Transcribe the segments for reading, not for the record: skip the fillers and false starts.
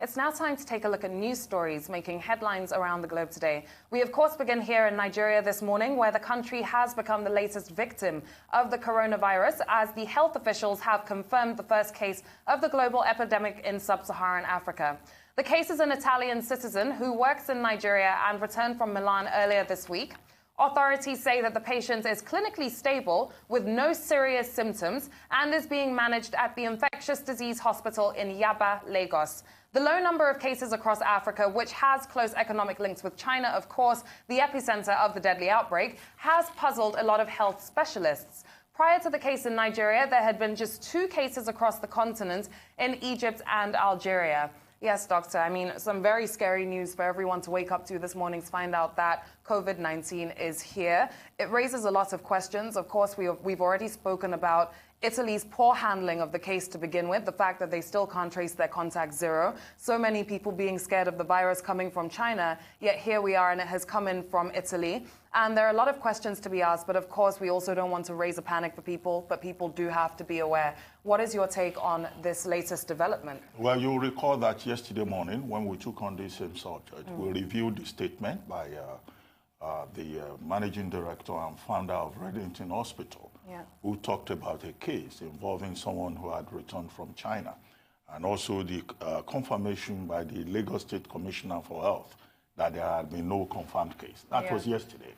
It's now time to take a look at news stories making headlines around the globe today. We, of course, begin here in Nigeria this morning, where the country has become the latest victim of the coronavirus, as the health officials have confirmed the first case of the global epidemic in sub-Saharan Africa. The case is an Italian citizen who works in Nigeria and returned from Milan earlier this week. Authorities say that the patient is clinically stable with no serious symptoms and is being managed at the infectious disease hospital in Yaba, Lagos. The low number of cases across Africa, which has close economic links with China, of course, the epicenter of the deadly outbreak, has puzzled a lot of health specialists. Prior to the case in Nigeria, there had been just 2 cases across the continent in Egypt and Algeria. Yes, doctor. I mean, some very scary news for everyone to wake up to this morning to find out that COVID-19 is here. It raises a lot of questions. Of course, we've already spoken about Italy's poor handling of the case to begin with, the fact that they still can't trace their contact zero, so many people being scared of the virus coming from China, yet here we are and it has come in from Italy. And there are a lot of questions to be asked, but of course we also don't want to raise a panic for people, but people do have to be aware. What is your take on this latest development? Well, you'll recall that yesterday morning when we took on this same subject, we reviewed the statement by the managing director and founder of Reddington Hospital, who talked about a case involving someone who had returned from China, and also the confirmation by the Lagos State Commissioner for Health that there had been no confirmed case. That was yesterday.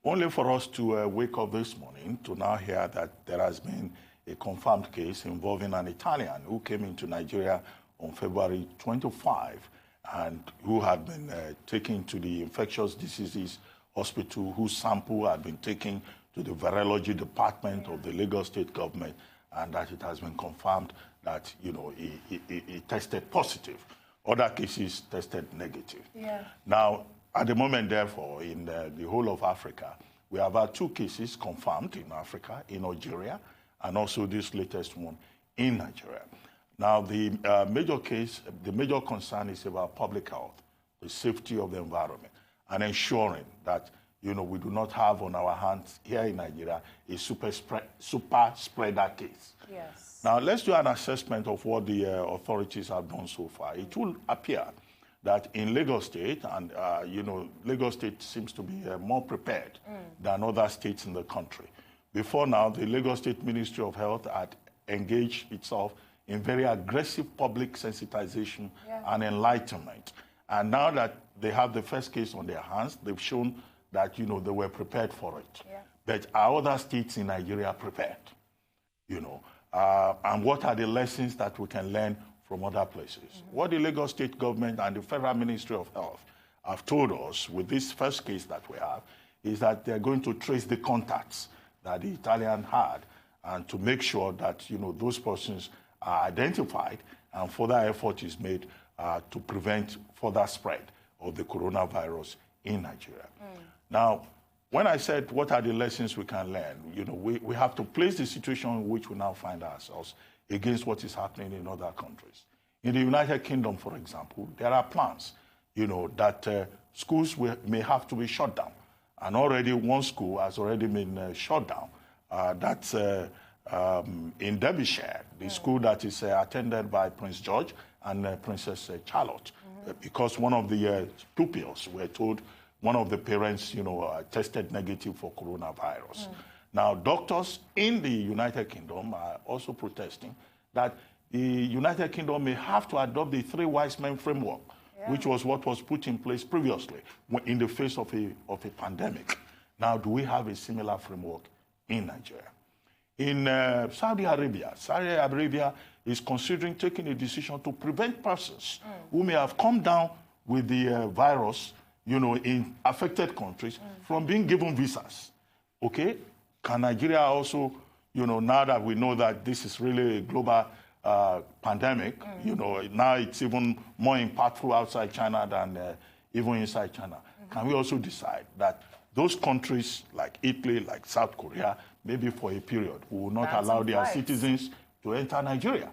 Only for us to wake up this morning to now hear that there has been a confirmed case involving an Italian who came into Nigeria on February 25 and who had been taken to the infectious diseases hospital, whose sample had been taken to the virology department of the Lagos state government, and that it has been confirmed that, you know, he tested positive. Other cases tested negative. Now, at the moment, therefore, in the whole of Africa, we have had 2 cases confirmed in Africa, in Algeria, and also this latest one in Nigeria. Now, the major concern is about public health, the safety of the environment, and ensuring that, you know, we do not have on our hands here in Nigeria a super spreader case. Now, let's do an assessment of what the authorities have done so far. It will appear that in Lagos State, and you know, Lagos State seems to be more prepared than other states in the country. Before now, the Lagos State Ministry of Health had engaged itself in very aggressive public sensitization and enlightenment. And now that they have the first case on their hands, they've shown that, you know, they were prepared for it. But are other states in Nigeria prepared? You know, and what are the lessons that we can learn from other places? What the Lagos State government and the Federal Ministry of Health have told us with this first case that we have is that they're going to trace the contacts that the Italian had and to make sure that, you know, those persons are identified and further effort is made to prevent further spread of the coronavirus in Nigeria. Now, when I said what are the lessons we can learn, you know, we have to place the situation in which we now find ourselves against what is happening in other countries. In the United Kingdom, for example, there are plans, you know, that schools may have to be shut down. And already one school has already been shut down. That's in Derbyshire, the school that is attended by Prince George and Princess Charlotte, because one of the pupils were told one of the parents, you know, tested negative for coronavirus. Now, doctors in the United Kingdom are also protesting that the United Kingdom may have to adopt the 3 wise men framework, which was what was put in place previously in the face of a pandemic. Now, do we have a similar framework in Nigeria? In Saudi Arabia is considering taking a decision to prevent persons who may have come down with the virus, you know, in affected countries from being given visas. Okay? Can Nigeria also, you know, now that we know that this is really a global pandemic, you know, now it's even more impactful outside China than even inside China. Can we also decide that those countries like Italy, like South Korea, maybe for a period, we will not allow their citizens to enter Nigeria?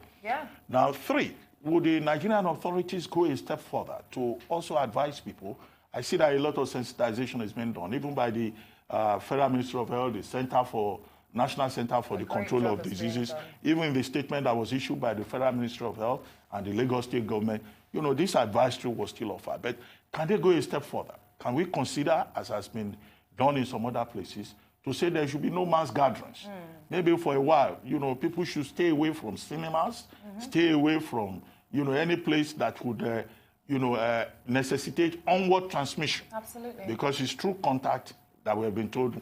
Now, 3, would the Nigerian authorities go a step further to also advise people? I see that a lot of sensitization is being done, even by the Federal Ministry of Health, the National Center for the Control of Diseases, even the statement that was issued by the Federal Ministry of Health and the Lagos State government, this advisory was still offered. But can they go a step further? Can we consider, as has been done in some other places, to say there should be no mass gatherings? Maybe for a while, people should stay away from cinemas, stay away from, any place that would, necessitate onward transmission. Absolutely. Because it's through contact that we have been told,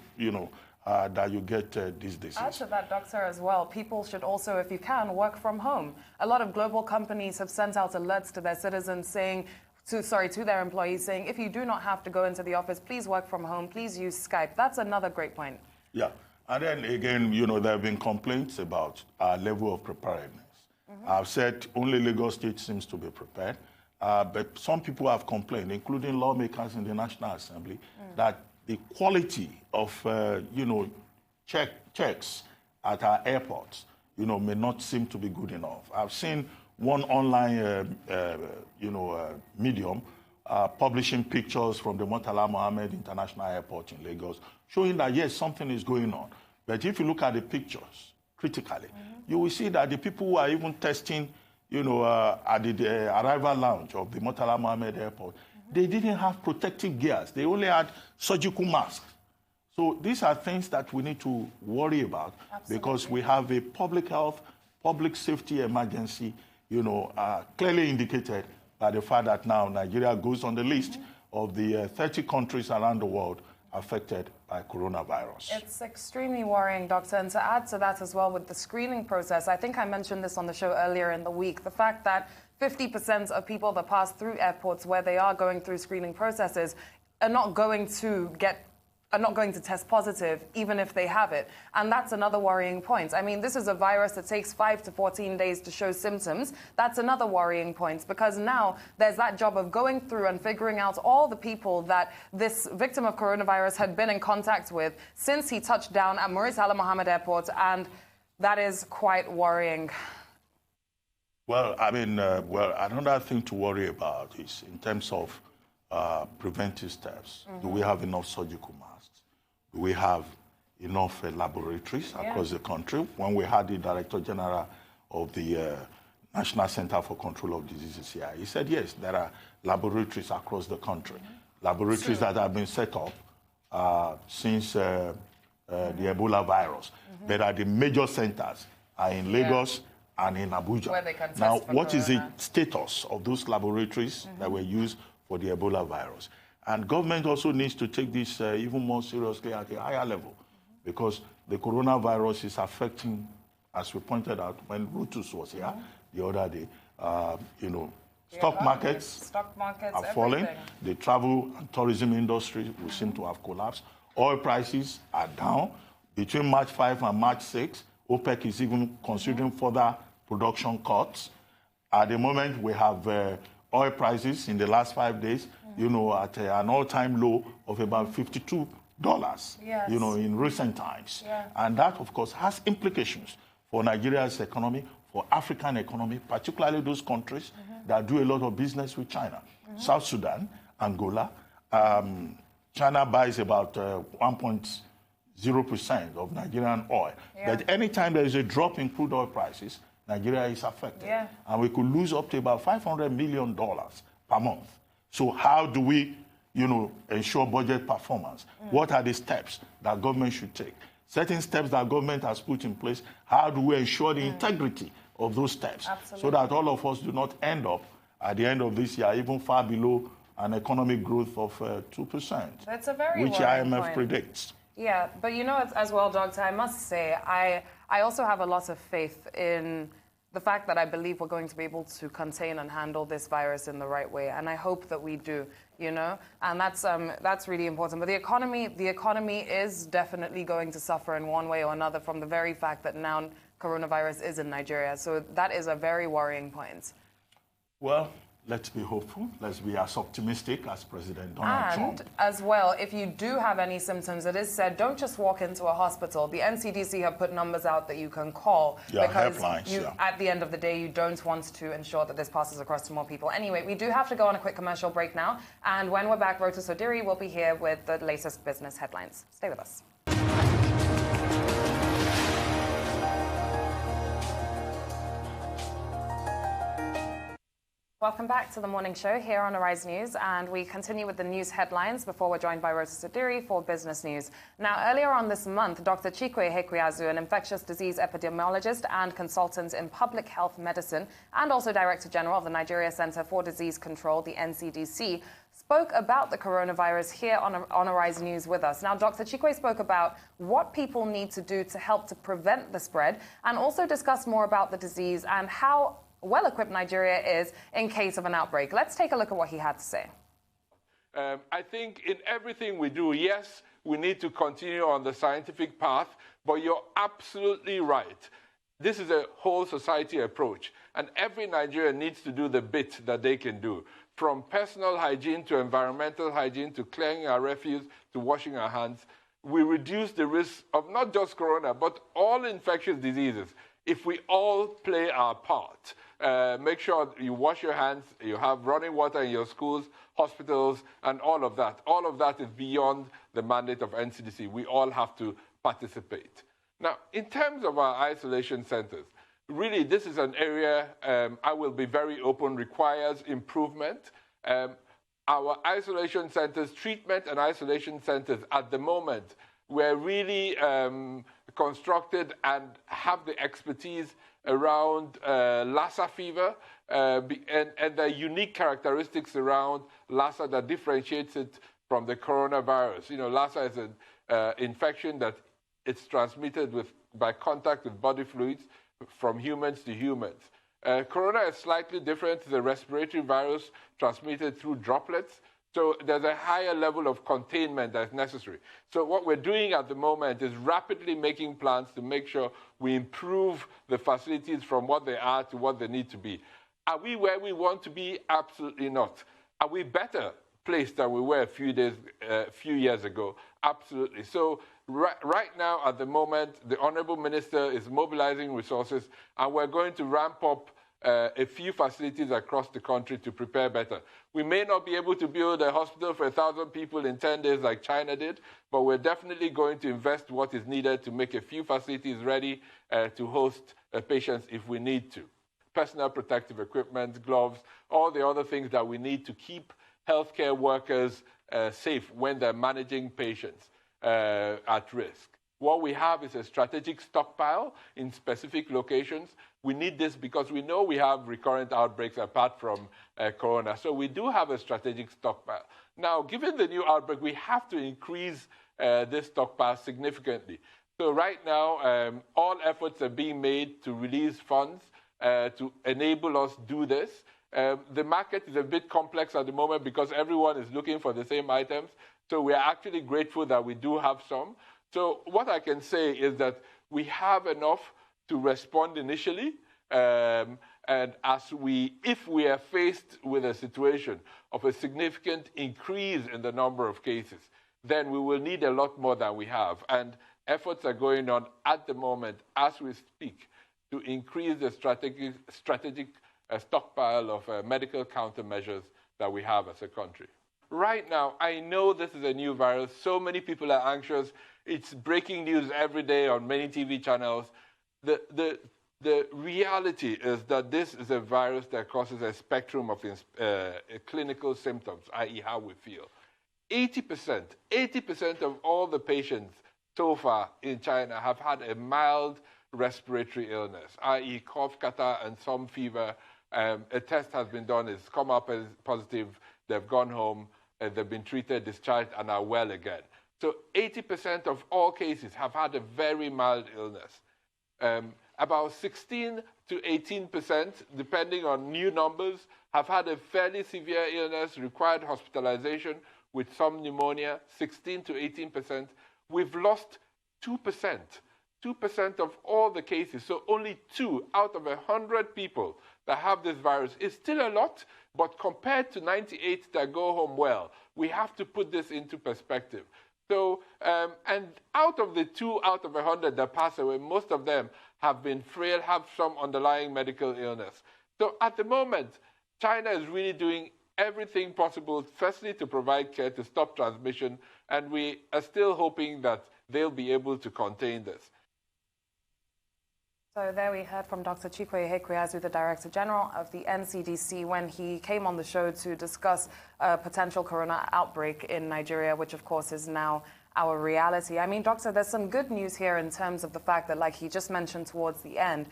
that you get this disease. Add to that, Doctor, as well, people should also, if you can, work from home. A lot of global companies have sent out alerts to their citizens saying, to their employees saying, if you do not have to go into the office, please work from home, please use Skype. That's another great point. Yeah. And then again, there have been complaints about our level of preparedness. I've said only Lagos State seems to be prepared, but some people have complained, including lawmakers in the National Assembly, that the quality of, checks at our airports, may not seem to be good enough. I've seen one online, medium publishing pictures from the Murtala Mohammed International Airport in Lagos, showing that, yes, something is going on. But if you look at the pictures critically, you will see that the people who are even testing, at the arrival lounge of the Murtala Mohammed Airport, they didn't have protective gears. They only had surgical masks. So these are things that we need to worry about. Absolutely. Because we have a public health, public safety emergency, clearly indicated by the fact that now Nigeria goes on the list of the 30 countries around the world affected by coronavirus. It's extremely worrying, Doctor. And to add to that as well with the screening process, I think I mentioned this on the show earlier in the week, the fact that 50% of people that pass through airports where they are going through screening processes are not going to test positive, even if they have it. And that's another worrying point. I mean, this is a virus that takes 5 to 14 days to show symptoms. That's another worrying point, because now there's that job of going through and figuring out all the people that this victim of coronavirus had been in contact with since he touched down at Maurice Hala Mohammed Airport, and that is quite worrying. Well, I mean, another thing to worry about is in terms of preventive steps. Do we have enough surgical masks? Do we have enough laboratories across the country? When we had the Director General of the National Center for Control of Diseases here, he said, yes, there are laboratories across the country. Laboratories that have been set up since the Ebola virus. But at the major centers are in Lagos and in Abuja. Where they can test now, for what is the corona. status of those laboratories that were used for the Ebola virus? And government also needs to take this even more seriously at a higher level, because the coronavirus is affecting, as we pointed out when Rutus was here the other day, stock markets are falling. The travel and tourism industry will seem to have collapsed. Oil prices are down. Between March 5 and March 6, OPEC is even considering further production cuts. At the moment, we have oil prices in the last 5 days, at an all-time low of about $52, in recent times. And that, of course, has implications for Nigeria's economy, for African economy, particularly those countries that do a lot of business with China. South Sudan, Angola. China buys about 1.0% of Nigerian oil. But anytime there is a drop in crude oil prices, Nigeria is affected. And we could lose up to about $500 million per month. So how do we, ensure budget performance? What are the steps that government should take? Certain steps that government has put in place, how do we ensure the integrity of those steps? So that all of us do not end up at the end of this year even far below an economic growth of 2%, That's a very which IMF predicts. Yeah, but as well, Doctor, I must say, I also have a lot of faith in the fact that I believe we're going to be able to contain and handle this virus in the right way, and I hope that we do, and that's really important. But the economy is definitely going to suffer in one way or another from the very fact that now coronavirus is in Nigeria. So that is a very worrying point. Well, let's be hopeful. Let's be as optimistic as President Donald Trump. And as well, if you do have any symptoms, it is said, don't just walk into a hospital. The NCDC have put numbers out that you can call, because at the end of the day, you don't want to ensure that this passes across to more people. Anyway, we do have to go on a quick commercial break now. And when we're back, Rota Sodiri will be here with the latest business headlines. Stay with us. Welcome back to the morning show here on Arise News, and we continue with the news headlines before we're joined by Rosa Sadiri for business news. Now, earlier on this month, Dr. Chukwuemeka Chukwuemeka, an infectious disease epidemiologist and consultant in public health medicine, and also Director General of the Nigeria Center for Disease Control, the NCDC, spoke about the coronavirus here on Arise News with us. Now, Dr. Chikwe spoke about what people need to do to help to prevent the spread, and also discussed more about the disease and how well-equipped Nigeria is in case of an outbreak. Let's take a look at what he had to say. I think in everything we do, yes, we need to continue on the scientific path, but you're absolutely right. This is a whole society approach, and every Nigerian needs to do the bit that they can do, from personal hygiene to environmental hygiene to clearing our refuse to washing our hands. We reduce the risk of not just corona, but all infectious diseases if we all play our part. Make sure you wash your hands, you have running water in your schools, hospitals, and all of that. All of that is beyond the mandate of NCDC. We all have to participate. Now, in terms of our isolation centers, really this is an area, I will be very open, requires improvement. Our isolation centers, treatment and isolation centers at the moment, were really constructed and have the expertise around Lassa fever and the unique characteristics around Lassa that differentiates it from the coronavirus. You know, Lassa is an infection that it's transmitted by contact with body fluids from humans to humans. Corona is slightly different. It's a respiratory virus transmitted through droplets. So there's a higher level of containment that's necessary. So what we're doing at the moment is rapidly making plans to make sure we improve the facilities from what they are to what they need to be. Are we where we want to be? Absolutely not. Are we better placed than we were a few years ago? Absolutely. So right now, at the moment, the Honorable Minister is mobilizing resources, and we're going to ramp up a few facilities across the country to prepare better. We may not be able to build a hospital for 1,000 people in 10 days like China did, but we're definitely going to invest what is needed to make a few facilities ready to host patients if we need to. Personal protective equipment, gloves, all the other things that we need to keep healthcare workers safe when they're managing patients at risk. What we have is a strategic stockpile in specific locations. We need this because we know we have recurrent outbreaks apart from corona. So we do have a strategic stockpile. Now, given the new outbreak, we have to increase this stockpile significantly. So right now, all efforts are being made to release funds to enable us do this. The market is a bit complex at the moment because everyone is looking for the same items. So we are actually grateful that we do have some. So what I can say is that we have enough to respond initially, and if we are faced with a situation of a significant increase in the number of cases, then we will need a lot more than we have. And efforts are going on at the moment as we speak to increase the strategic stockpile of medical countermeasures that we have as a country. Right now, I know this is a new virus. So many people are anxious. It's breaking news every day on many TV channels. The reality is that this is a virus that causes a spectrum of clinical symptoms, i.e. how we feel. 80% of all the patients so far in China have had a mild respiratory illness, i.e. cough, catarrh, and some fever. A test has been done, it's come up as positive, they've gone home, they've been treated, discharged, and are well again. So 80% of all cases have had a very mild illness. About 16 to 18%, depending on new numbers, have had a fairly severe illness, required hospitalization with some pneumonia, 16 to 18%. We've lost 2%. 2% of all the cases, so only 2 out of 100 people that have this virus is still a lot, but compared to 98 that go home well, we have to put this into perspective. So, and out of the 2 out of 100 that pass away, most of them have been frail, have some underlying medical illness. So at the moment, China is really doing everything possible, firstly, to provide care to stop transmission, and we are still hoping that they'll be able to contain this. So there we heard from Dr. Chukwuemeka Chukwuemeka, the Director General of the NCDC, when he came on the show to discuss a potential corona outbreak in Nigeria, which of course is now our reality. I mean, Doctor, there's some good news here in terms of the fact that, like he just mentioned towards the end,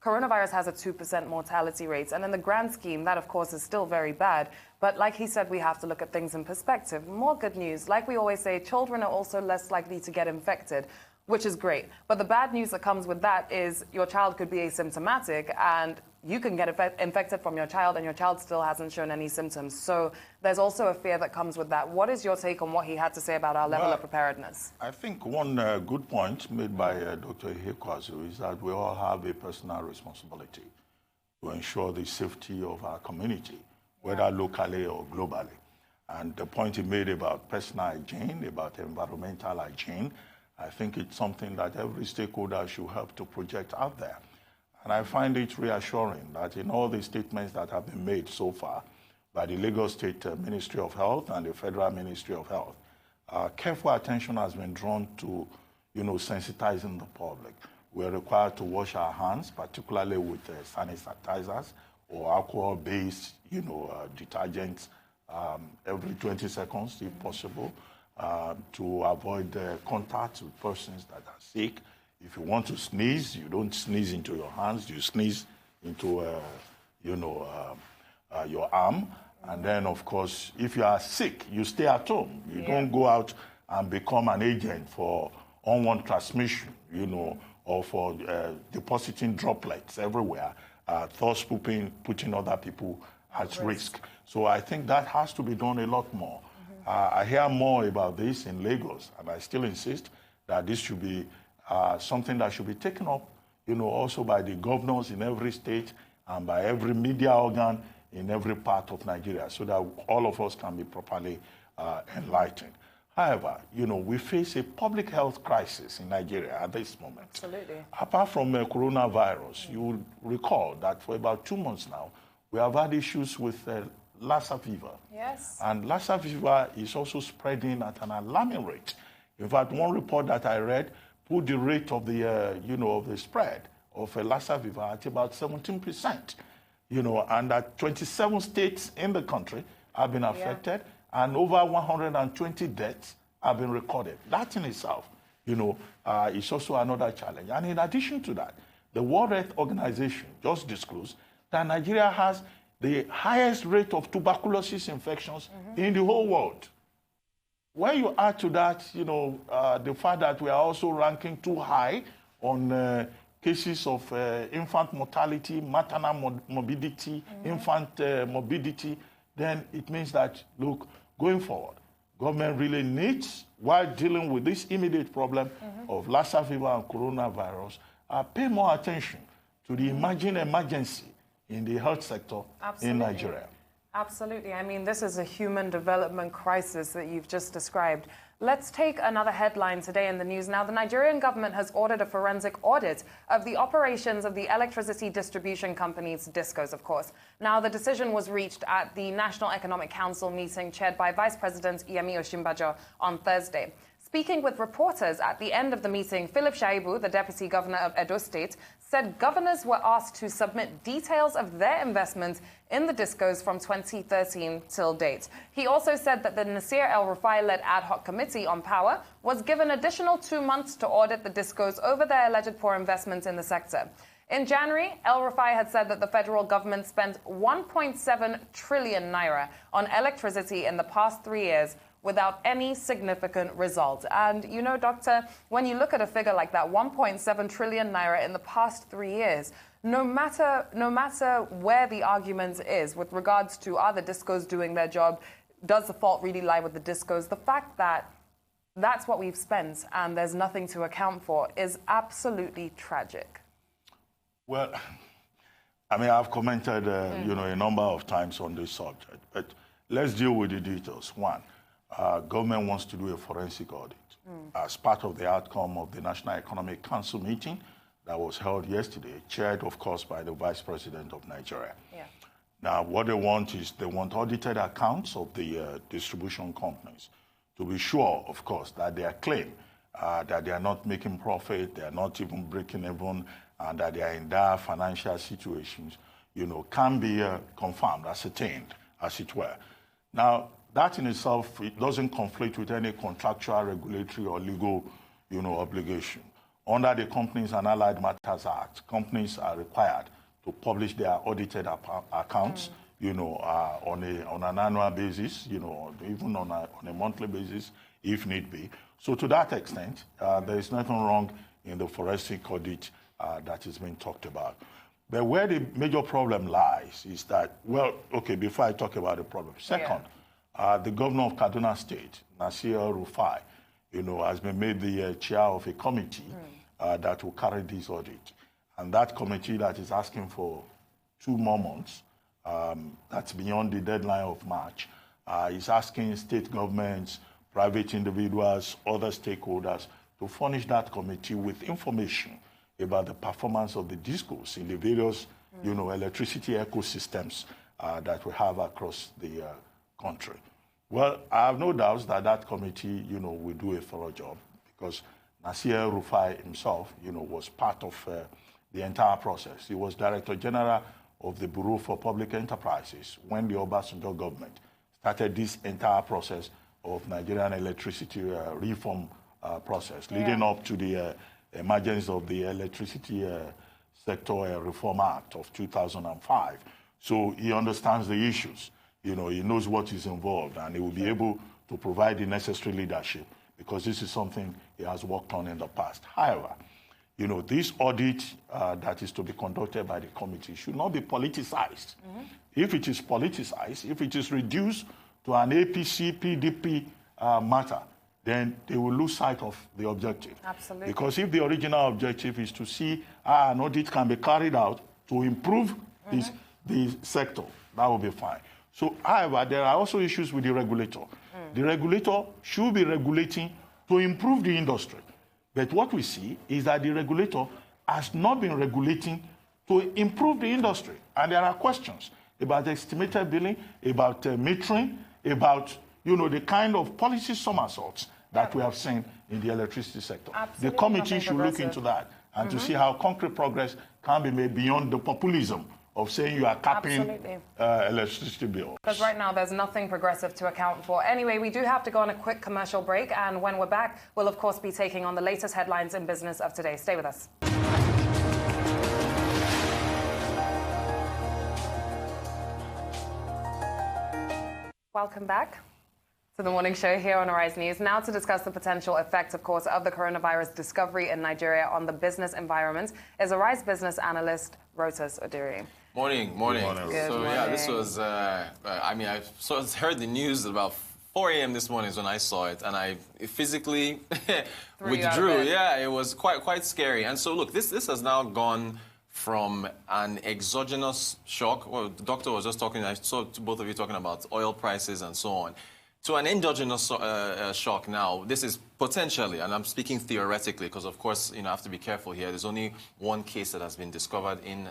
coronavirus has a 2% mortality rate. And in the grand scheme, that, of course, is still very bad. But like he said, we have to look at things in perspective. More good news. Like we always say, children are also less likely to get infected, which is great. But the bad news that comes with that is your child could be asymptomatic, and you can get infected from your child, and your child still hasn't shown any symptoms. So there's also a fear that comes with that. What is your take on what he had to say about our level of preparedness? I think one good point made by Dr. Ihekwazu is that we all have a personal responsibility to ensure the safety of our community, whether locally or globally. And the point he made about personal hygiene, about environmental hygiene, I think it's something that every stakeholder should help to project out there. And I find it reassuring that in all the statements that have been made so far by the Lagos State Ministry of Health and the Federal Ministry of Health, careful attention has been drawn to, sensitizing the public. We're required to wash our hands, particularly with sanitizers or alcohol-based, detergents every 20 seconds, if possible. To avoid contact with persons that are sick. If you want to sneeze, you don't sneeze into your hands, you sneeze into, your arm. And then, of course, if you are sick, you stay at home. You don't go out and become an agent for unwanted transmission, or for depositing droplets everywhere, thus putting other people at risk. So I think that has to be done a lot more. I hear more about this in Lagos, and I still insist that this should be something that should be taken up, also by the governors in every state and by every media organ in every part of Nigeria, so that all of us can be properly enlightened. However, we face a public health crisis in Nigeria at this moment. Absolutely. Apart from coronavirus, you will recall that for about 2 months now, we have had issues with Lassa fever. Yes. And Lassa fever is also spreading at an alarming rate. In fact, one report that I read put the rate of the, of the spread of Lassa fever at about 17%. And that 27 states in the country have been affected, and over 120 deaths have been recorded. That in itself, is also another challenge. And in addition to that, the World Health Organization just disclosed that Nigeria has the highest rate of tuberculosis infections in the whole world. When you add to that, the fact that we are also ranking too high on cases of infant mortality, maternal morbidity, infant morbidity, then it means that, look, going forward, government really needs, while dealing with this immediate problem of Lassa fever and coronavirus, pay more attention to the emerging emergency in the health sector in Nigeria. Absolutely. I mean, this is a human development crisis that you've just described. Let's take another headline today in the news. Now, the Nigerian government has ordered a forensic audit of the operations of the electricity distribution companies, DISCOs, of course. Now, the decision was reached at the National Economic Council meeting chaired by Vice President Yemi Osinbajo on Thursday. Speaking with reporters at the end of the meeting, Philip Shaibu, the Deputy Governor of Edo State, said governors were asked to submit details of their investment in the DISCOs from 2013 till date. He also said that the Nasir El-Rufai-led ad hoc committee on power was given additional 2 months to audit the DISCOs over their alleged poor investment in the sector. In January, El-Rufai had said that the federal government spent 1.7 trillion naira on electricity in the past 3 years, without any significant result. And, Doctor, when you look at a figure like that, 1.7 trillion naira in the past 3 years, no matter where the argument is with regards to are the DISCOs doing their job, does the fault really lie with the DISCOs, the fact that that's what we've spent and there's nothing to account for is absolutely tragic. Well, I mean, I've commented, a number of times on this subject, but let's deal with the details. One, government wants to do a forensic audit as part of the outcome of the National Economic Council meeting that was held yesterday, chaired, of course, by the Vice President of Nigeria. Yeah. Now, what they want is they want audited accounts of the distribution companies to be sure, of course, that their claim that they are not making profit, they are not even breaking even, and that they are in dire financial situations, can be confirmed, ascertained, as it were. Now, that in itself, it doesn't conflict with any contractual, regulatory, or legal, obligation. Under the Companies and Allied Matters Act, companies are required to publish their audited accounts, on an annual basis, even on a monthly basis, if need be. So to that extent, there is nothing wrong in the forensic audit that is being talked about. But where the major problem lies is that, before I talk about the problem. Second, the governor of Kaduna State, Nasir El-Rufai, has been made the chair of a committee that will carry this audit. And that committee that is asking for 2 more months, that's beyond the deadline of March, is asking state governments, private individuals, other stakeholders to furnish that committee with information about the performance of the discos in the various, electricity ecosystems that we have across the country. Well, I have no doubts that that committee, will do a thorough job because Nasir El-Rufai himself, was part of the entire process. He was Director General of the Bureau for Public Enterprises when the Obasanjo government started this entire process of Nigerian electricity reform process, leading up to the emergence of the Electricity Sector Reform Act of 2005. So he understands the issues. He knows what is involved, and he will be able to provide the necessary leadership because this is something he has worked on in the past. However, this audit that is to be conducted by the committee should not be politicized. If it is politicized, if it is reduced to an APC, PDP matter, then they will lose sight of the objective. Absolutely. Because if the original objective is to see an audit can be carried out to improve the sector, that will be fine. So, however, there are also issues with the regulator. The regulator should be regulating to improve the industry. But what we see is that the regulator has not been regulating to improve the industry. And there are questions about estimated billing, about metering, about the kind of policy somersaults that we have seen in the electricity sector. Absolutely. The committee should look into that and to see how concrete progress can be made beyond the populism of saying you are capping electricity bills. Because right now there's nothing progressive to account for. Anyway, we do have to go on a quick commercial break, and when we're back, we'll of course be taking on the latest headlines in business of today. Stay with us. Welcome back to the morning show here on Arise News. Now to discuss the potential effect, of course, of the coronavirus discovery in Nigeria on the business environment is Arise business analyst Rotas Odiri. Morning. Good morning. Yeah, this was, I heard the news about 4 a.m. this morning is when I saw it, and I physically withdrew. Yeah, it was quite scary. And so, look, this has now gone from an exogenous shock. Well, the doctor was just talking, I saw both of you talking about oil prices and so on, to an endogenous shock now. This is potentially, and I'm speaking theoretically, because of course, I have to be careful here. There's only one case that has been discovered in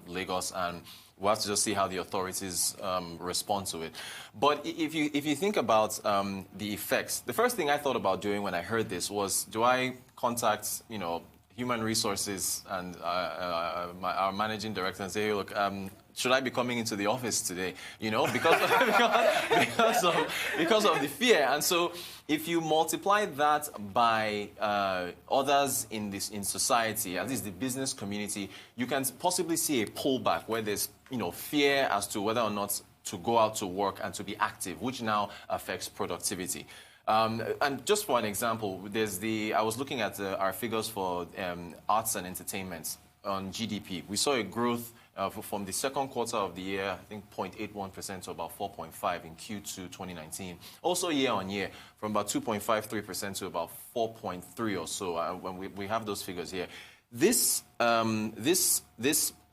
Lagos, and we'll have to just see how the authorities respond to it. But if you think about the effects, the first thing I thought about doing when I heard this was, do I contact, human resources and our managing director and say, hey, look, should I be coming into the office today? Because of the fear. And so if you multiply that by others in society, at least the business community, you can possibly see a pullback where there's fear as to whether or not to go out to work and to be active, which now affects productivity. And just for an example, I was looking at our figures for arts and entertainment on GDP. We saw a growth from the second quarter of the year, I think 0.81% to about 4.5% in Q2 2019. Also year on year, from about 2.53% to about 4.3% or so, when we have those figures here. This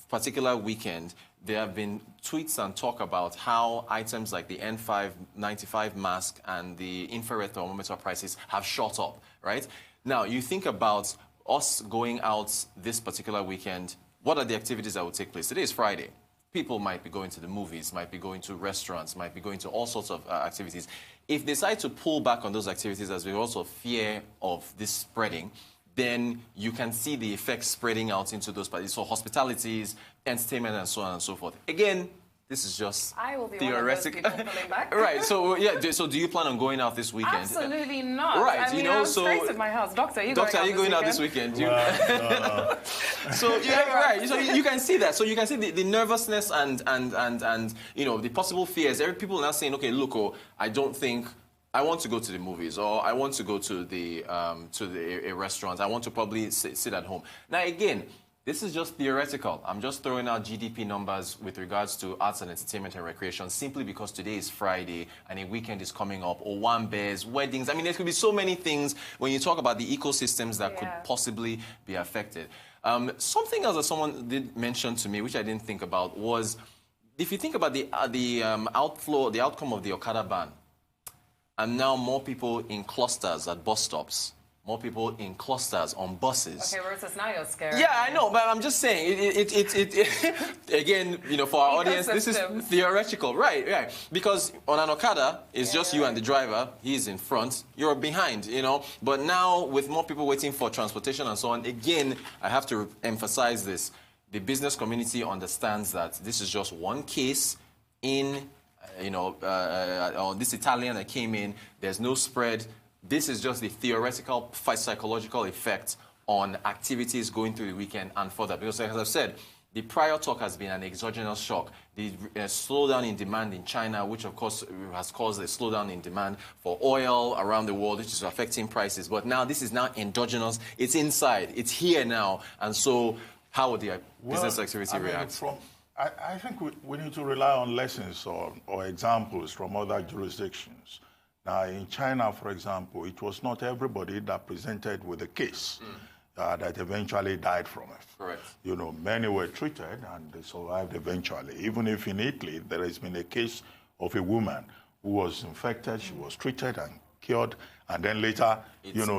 particular weekend, there have been tweets and talk about how items like the N95 mask and the infrared thermometer prices have shot up, right? Now, you think about us going out this particular weekend, what are the activities that will take place? Today is Friday. People might be going to the movies, might be going to restaurants, might be going to all sorts of activities. If they decide to pull back on those activities as we also fear of this spreading, then you can see the effects spreading out into those parties. So hospitalities, entertainment, and so on and so forth. Again, this is just I will be theoretical. One of those people pulling back. Right. So yeah. So do you plan on going out this weekend? Absolutely not. Right. I mean, I'm straight at my house. Doctor, are you going out this weekend? No. So yeah, right. So you can see that. So you can see the nervousness and you know, the possible fears. People are now saying, okay, look, I don't think I want to go to the movies, or I want to go to a restaurant. I want to probably sit at home. Now again, this is just theoretical. I'm just throwing out GDP numbers with regards to arts and entertainment and recreation simply because today is Friday and a weekend is coming up, or one bears, weddings. I mean, there could be so many things when you talk about the ecosystems that could possibly be affected. Something else that someone did mention to me, which I didn't think about, was if you think about the outcome of the Okada ban, and now more people in clusters at bus stops, more people in clusters on buses. Okay, Rosas, now you're scared. Yeah, I know, but I'm just saying, again, you know, for our audience, this is theoretical. Right. Because on an Okada, it's just you and the driver. He's in front, you're behind, you know. But now, with more people waiting for transportation and so on, again, I have to emphasize this. The business community understands that this is just one case in, on this Italian that came in. There's no spread. This is just the theoretical psychological effect on activities going through the weekend and further. Because, as I've said, the prior talk has been an exogenous shock. The slowdown in demand in China, which, of course, has caused a slowdown in demand for oil around the world, which is affecting prices. But now this is now endogenous. It's inside. It's here now. And so how would the business activity react? I think we need to rely on lessons or examples from other jurisdictions. Now, in China, for example, it was not everybody that presented with a case that eventually died from it. Correct. You know, many were treated and they survived eventually. Even if in Italy there has been a case of a woman who was infected, she was treated and cured, and then later,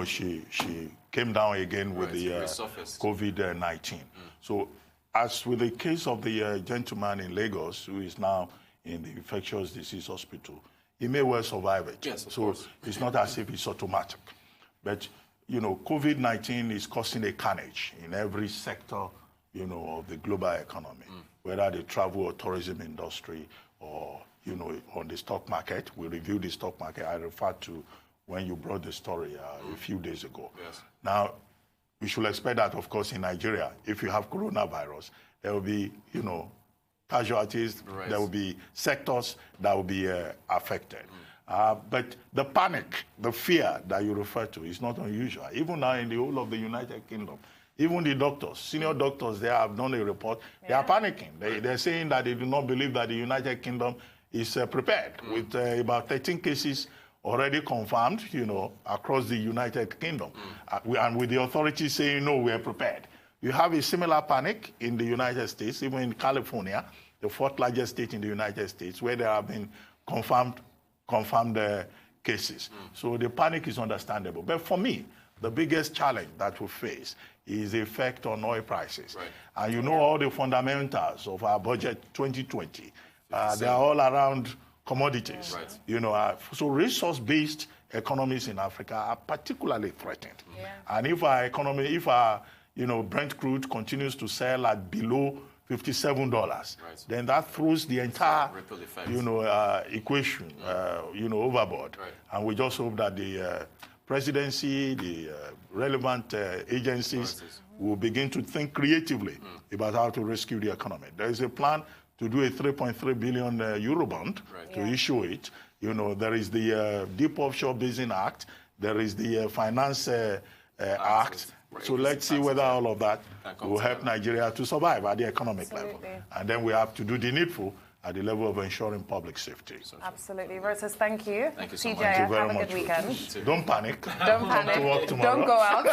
she came down again with the COVID-19. So, as with the case of the gentleman in Lagos who is now in the infectious disease hospital, he may well survive it. Yes, of so course. It's not as if it's automatic. But, COVID-19 is causing a carnage in every sector, of the global economy, whether the travel or tourism industry or, on the stock market. We reviewed the stock market. I referred to when you brought the story a few days ago. Yes. Now, we should expect that, of course, in Nigeria, if you have coronavirus, there will be, casualties, there will be sectors that will be affected. But the panic, the fear that you refer to is not unusual. Even now in the whole of the United Kingdom, even the doctors, senior doctors, they have done a report. They are panicking. They're saying that they do not believe that the United Kingdom is prepared with about 13 cases already confirmed, across the United Kingdom. And with the authorities saying, no, we are prepared. You have a similar panic in the United States, even in California, the fourth largest state in the United States, where there have been confirmed cases. So the panic is understandable. But for me, the biggest challenge that we face is the effect on oil prices. Right. And all the fundamentals of our budget 2020, they are all around commodities. Right. So resource-based economies in Africa are particularly threatened. And if our economy, Brent crude continues to sell at below $57, then that throws the entire, equation, overboard. Right. And we just hope that the presidency, the relevant agencies will begin to think creatively about how to rescue the economy. There is a plan to do a 3.3 billion euro bond, to issue it. There is the Deep Offshore Basin Act. There is the Finance Act. So let's see whether all of that will help Nigeria to survive at the economic level. And then we have to do the needful at the level of ensuring public safety. Absolutely. Rosas, thank you. Thank you so much. TJ, Thank you very have much. a good weekend. Don't panic. Don't panic. Come to work tomorrow. Don't go out.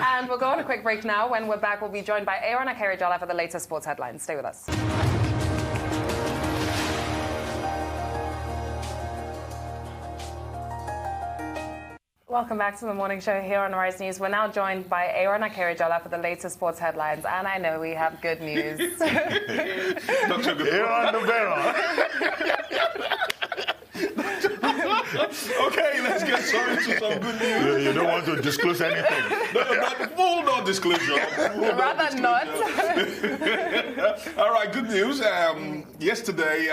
And we'll go on a quick break now. When we're back, we'll be joined by Aaron Akerijola for the latest sports headlines. Stay with us. Welcome back to the morning show here on Rise News. We're now joined by Aaron Akerijola for the latest sports headlines, and I know we have good news. Aaron the Baron. Okay, let's get into some good news. You don't want to disclose anything. Full non-disclosure. Rather not. All right, good news. Yesterday,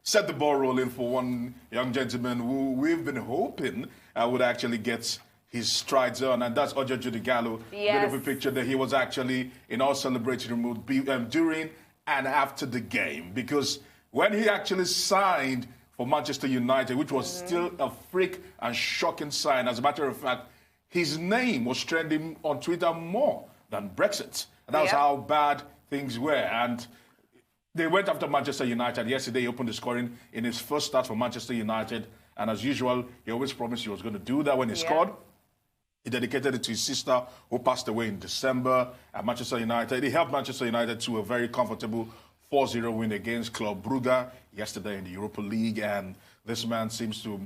set the ball rolling for one young gentleman who we've been hoping would actually get his strides on, and that's Ojo Judigallo. Yes. Beautiful picture that he was actually in our celebratory mood during and after the game, because when he actually signed for Manchester United, which was still a freak and shocking sign. As a matter of fact, his name was trending on Twitter more than Brexit. And that was how bad things were. And they went after Manchester United. Yesterday, he opened the scoring in his first start for Manchester United. And as usual, he always promised he was going to do that when he scored. He dedicated it to his sister, who passed away in December at Manchester United. He helped Manchester United to a very comfortable 4-0 win against Club Brugge yesterday in the Europa League, and this man seems to...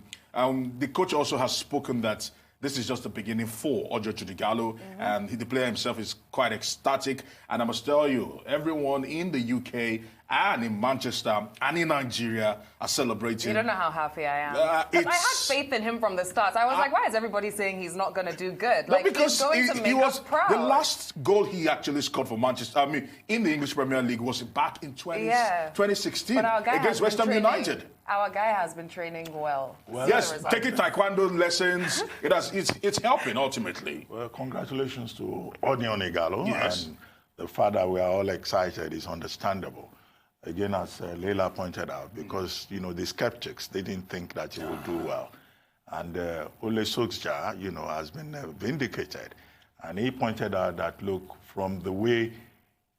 the coach also has spoken that this is just the beginning for Ojo Judigallo, and the player himself is quite ecstatic. And I must tell you, everyone in the UK and in Manchester and in Nigeria are celebrating. You don't know how happy I am. I had faith in him from the start. I was like, why is everybody saying he's not going to do good? Like, because he's going to make us proud. The last goal he actually scored for Manchester, in the English Premier League, was back in 2016 against West Ham United. Our guy has been training well. Yes, taking taekwondo lessons, it's helping ultimately. Well, congratulations to Onion Igalo. Yes. And the fact that we are all excited is understandable. Again, as Leila pointed out, because, the skeptics, they didn't think that he would do well. And Ole Solskjaer, has been vindicated. And he pointed out that, look, from the way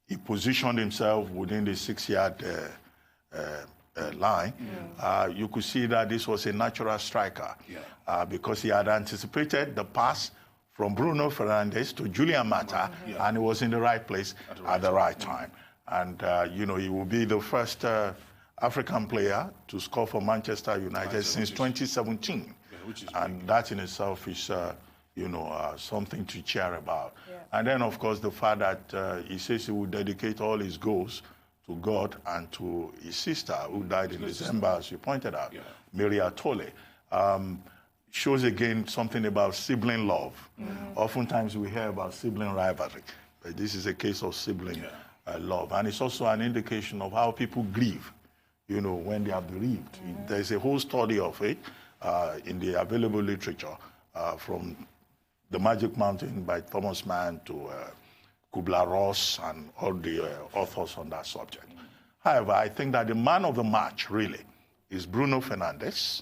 he positioned himself within the 6-yard line, you could see that this was a natural striker because he had anticipated the pass from Bruno Fernandes to Julian Mata, and he was in the right place at the right time. And, he will be the first African player to score for Manchester United since 2017. And that in itself is, something to cheer about. And then, of course, the fact that he says he will dedicate all his goals to God and to his sister, who died in December, as you pointed out, Maria Tole, shows again something about sibling love. Oftentimes we hear about sibling rivalry, but this is a case of sibling love. And it's also an indication of how people grieve, when they are bereaved. There's a whole study of it in the available literature, from The Magic Mountain by Thomas Mann to Kubler-Ross and all the authors on that subject. However, I think that the man of the match, really, is Bruno Fernandes.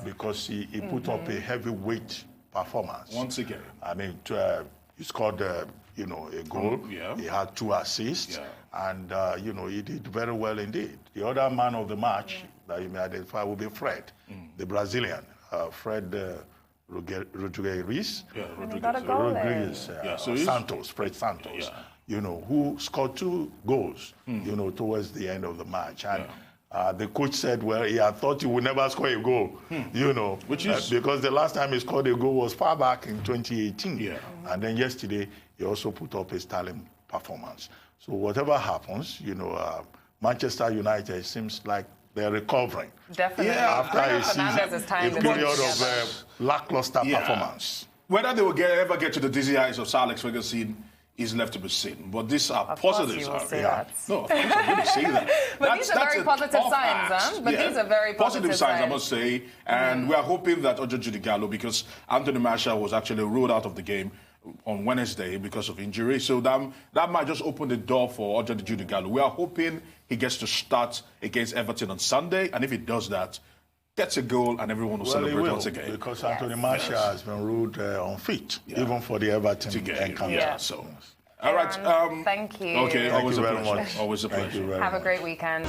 Because he put up a heavyweight performance. Once again. I mean, he scored, a goal. He had 2 assists. And, he did very well indeed. The other man of the match that you may identify will be Fred, the Brazilian. Fred Rodriguez. Fred Santos. Who scored 2 goals, towards the end of the match. And the coach said, well, he had thought he would never score a goal, which is because the last time he scored a goal was far back in 2018. And then yesterday, he also put up a sterling performance. So whatever happens, Manchester United seems like they're recovering. Definitely. After a period of lackluster performance. Whether they will ever get to the dizzy heights of Sir Alex Ferguson is left to be seen. But these are positives. No, of course I'm going to say that. But these are very positive signs, But these are very positive signs, I must say. And we are hoping that Ojo Judigallo, because Anthony Martial was actually ruled out of the game on Wednesday because of injury. So that might just open the door for Ojo Judigallo. We are hoping he gets to start against Everton on Sunday. And if he does that, gets a goal, and everyone will celebrate once again. Because Anthony Martial has been ruled unfit, even for the Everton encounter. So, all right. Thank you. Okay, Thank you very much. much. Always a pleasure. Have a great weekend.